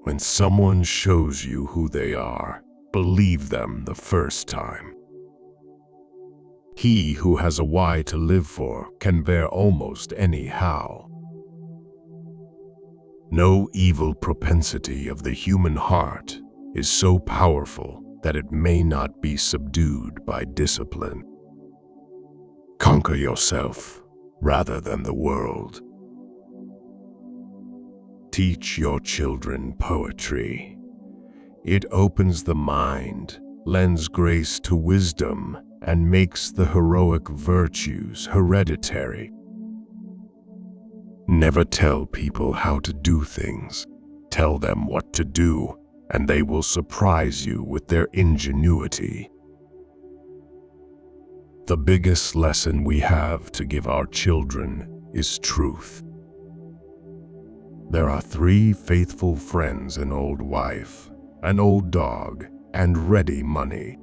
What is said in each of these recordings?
When someone shows you who they are, believe them the first time. He who has a why to live for can bear almost any how. No evil propensity of the human heart is so powerful that it may not be subdued by discipline. Conquer yourself rather than the world. Teach your children poetry. It opens the mind, lends grace to wisdom, and makes the heroic virtues hereditary. Never tell people how to do things. Tell them what to do, and they will surprise you with their ingenuity. The biggest lesson we have to give our children is truth. There are 3 faithful friends: an old wife, an old dog, and ready money.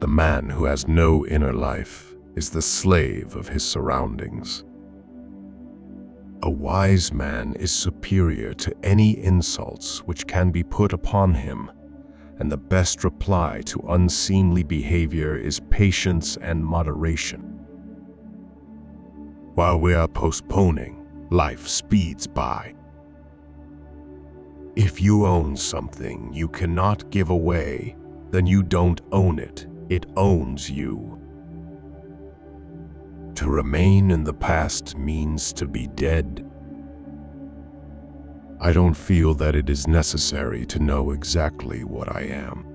The man who has no inner life is the slave of his surroundings. A wise man is superior to any insults which can be put upon him, and the best reply to unseemly behavior is patience and moderation. While we are postponing, life speeds by. If you own something you cannot give away, then you don't own it, it owns you. To remain in the past means to be dead. I don't feel that it is necessary to know exactly what I am.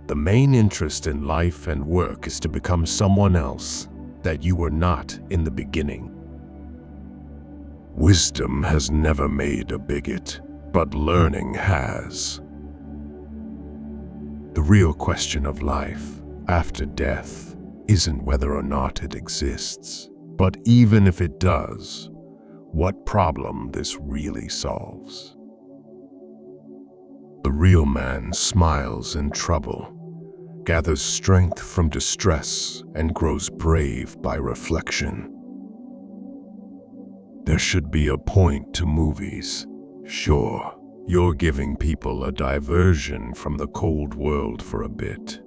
The main interest in life and work is to become someone else that you were not in the beginning. Wisdom has never made a bigot, but learning has. The real question of life after death isn't whether or not it exists, but even if it does, what problem this really solves. The real man smiles in trouble, gathers strength from distress, and grows brave by reflection. There should be a point to movies. Sure, you're giving people a diversion from the cold world for a bit,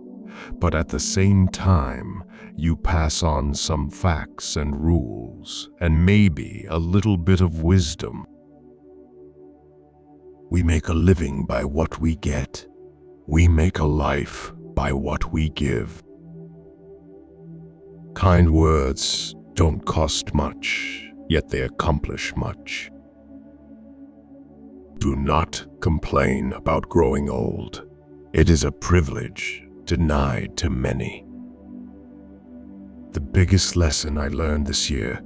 but at the same time, you pass on some facts and rules, and maybe a little bit of wisdom. We make a living by what we get. We make a life by what we give. Kind words don't cost much, yet they accomplish much. Do not complain about growing old. It is a privilege denied to many. The biggest lesson I learned this year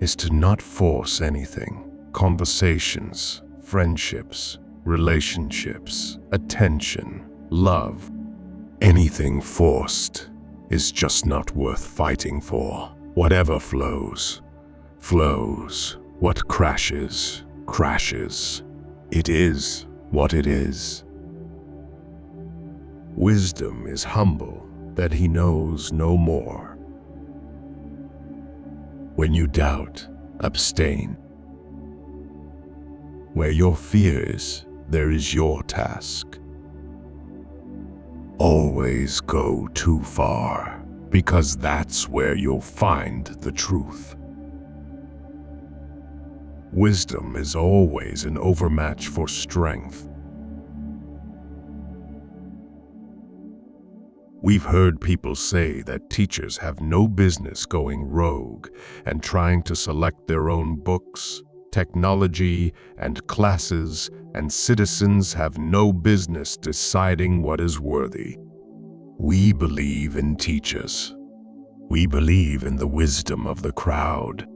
is to not force anything. Conversations, friendships, relationships, attention, love. Anything forced is just not worth fighting for. Whatever flows, flows. What crashes, crashes. It is what it is. Wisdom is humble that he knows no more. When you doubt, abstain. Where your fear is, there is your task. Always go too far, because that's where you'll find the truth. Wisdom is always an overmatch for strength. We've heard people say that teachers have no business going rogue and trying to select their own books, technology, and classes, and citizens have no business deciding what is worthy. We believe in teachers. We believe in the wisdom of the crowd.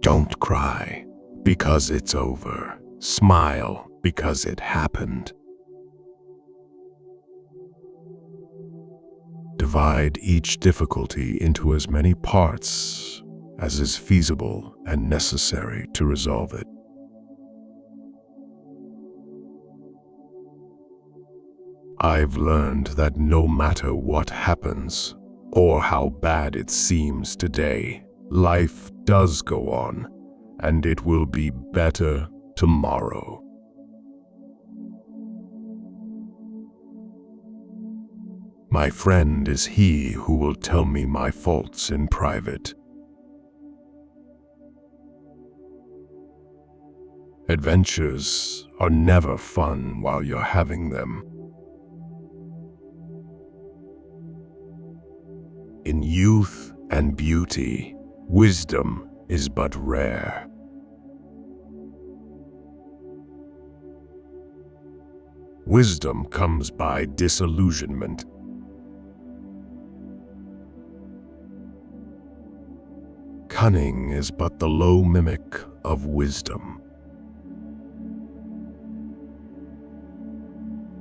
Don't cry because it's over. Smile because it happened. Divide each difficulty into as many parts as is feasible and necessary to resolve it. I've learned that no matter what happens or how bad it seems today, life does go on, and it will be better tomorrow. My friend is he who will tell me my faults in private. Adventures are never fun while you're having them. In youth and beauty, wisdom is but rare. Wisdom comes by disillusionment. Cunning is but the low mimic of wisdom.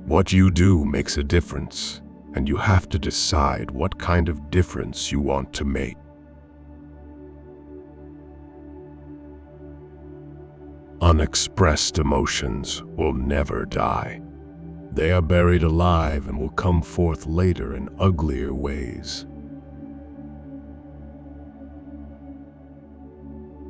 What you do makes a difference, and you have to decide what kind of difference you want to make. Unexpressed emotions will never die. They are buried alive and will come forth later in uglier ways.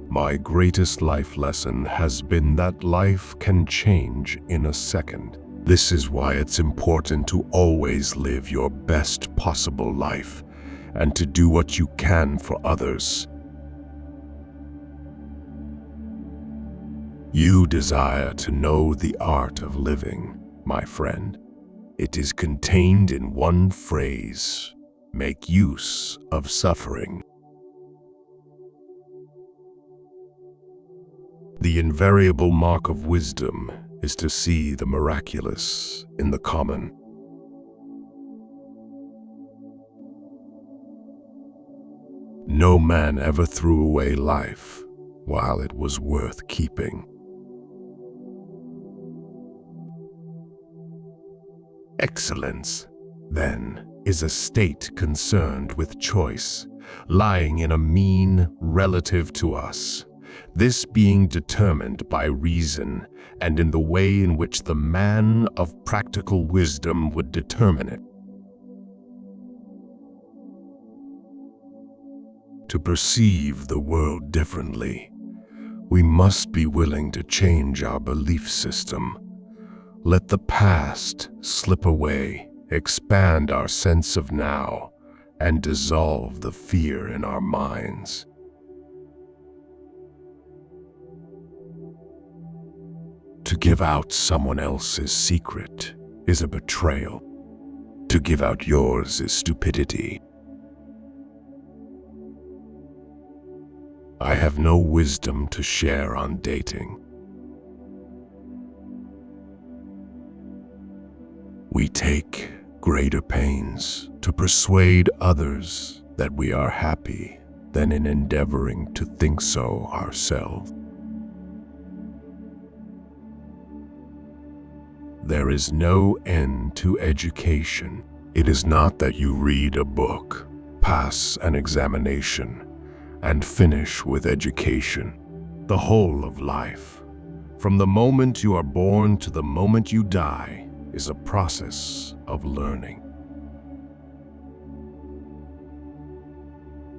My greatest life lesson has been that life can change in a second. This is why it's important to always live your best possible life and to do what you can for others. You desire to know the art of living, my friend. It is contained in one phrase: make use of suffering. The invariable mark of wisdom is to see the miraculous in the common. No man ever threw away life while it was worth keeping. Excellence, then, is a state concerned with choice, lying in a mean relative to us, this being determined by reason and in the way in which the man of practical wisdom would determine it. To perceive the world differently, we must be willing to change our belief system. Let the past slip away, expand our sense of now, and dissolve the fear in our minds. To give out someone else's secret is a betrayal. To give out yours is stupidity. I have no wisdom to share on dating. We take greater pains to persuade others that we are happy than in endeavoring to think so ourselves. There is no end to education. It is not that you read a book, pass an examination, and finish with education. The whole of life, from the moment you are born to the moment you die, is a process of learning.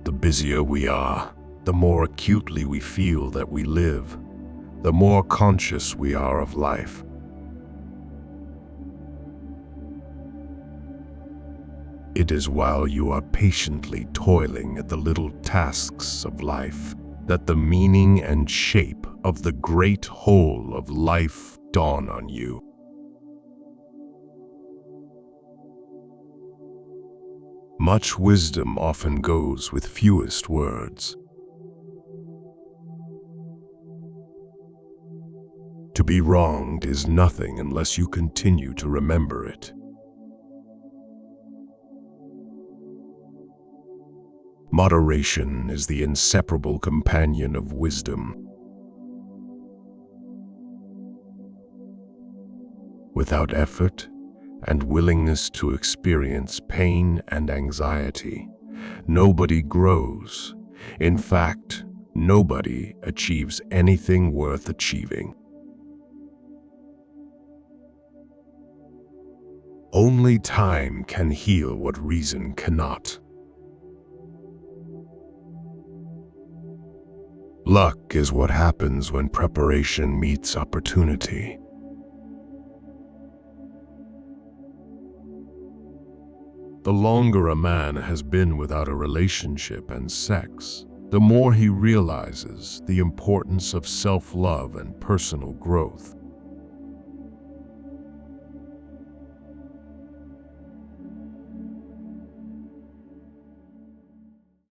The busier we are, the more acutely we feel that we live, the more conscious we are of life. It is while you are patiently toiling at the little tasks of life that the meaning and shape of the great whole of life dawn on you. Much wisdom often goes with fewest words. To be wronged is nothing unless you continue to remember it. Moderation is the inseparable companion of wisdom. Without effort and willingness to experience pain and anxiety, nobody grows. In fact, nobody achieves anything worth achieving. Only time can heal what reason cannot. Luck is what happens when preparation meets opportunity. The longer a man has been without a relationship and sex, the more he realizes the importance of self-love and personal growth.